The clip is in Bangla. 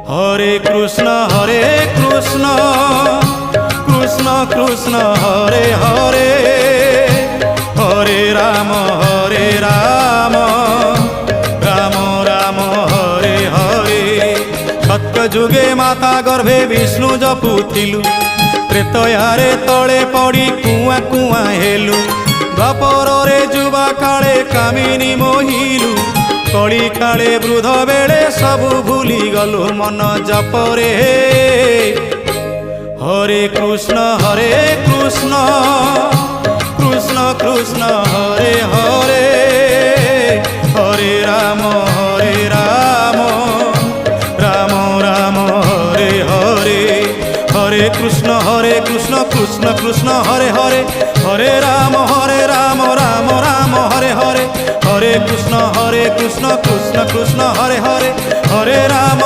হরে কৃষ্ণ কৃষ্ণ কৃষ্ণ হরে হরে, হরে রাম রাম রাম হরে হরে। সত্য যুগে মাতা গর্ভে বিষ্ণু জপুথিলু, ত্রেতয়ারে তଳେ পড়ি কুয়া কুয়া হেলু। দ্বাপରରେ যুবা কাଳେ কামিনী মোহিলু, কଳି কাଳେ বৃদ্ধ বেড়ে সবু ভুলি গলু মন জপরে। হরে কৃষ্ণ কৃষ্ণ কৃষ্ণ হরে হরে, হরে রাম রাম রাম হরে হরে। হরে কৃষ্ণ কৃষ্ণ কৃষ্ণ হরে হরে, হরে রাম রাম রাম হরে হরে। হরে কৃষ্ণ কৃষ্ণ কৃষ্ণ হরে হরে, হরে রাম